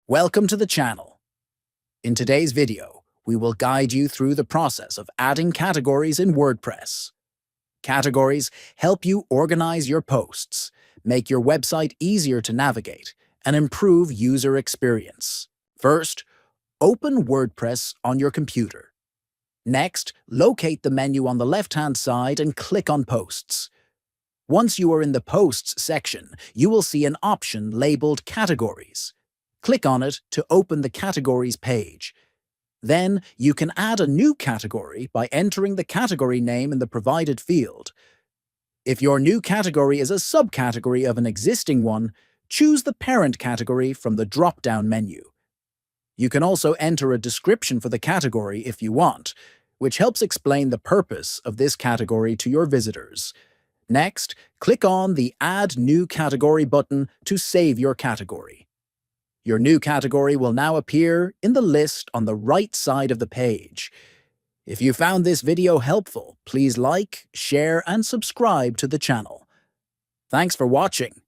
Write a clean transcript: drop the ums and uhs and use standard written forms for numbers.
Welcome to the channel. In today's video, we will guide you through the process of adding categories in WordPress. Categories help you organize your posts, make your website easier to navigate, and improve user experience. First, open WordPress on your computer. Next, locate the menu on the left-hand side and click on Posts. Once you are in the Posts section, you will see an option labeled Categories. Click on it to open the Categories page. Then you can add a new category by entering the category name in the provided field. If your new category is a subcategory of an existing one, choose the parent category from the drop-down menu. You can also enter a description for the category if you want, which helps explain the purpose of this category to your visitors. Next, click on the Add New Category button to save your category. Your new category will now appear in the list on the right side of the page. If you found this video helpful, please like, share, and subscribe to the channel. Thanks for watching.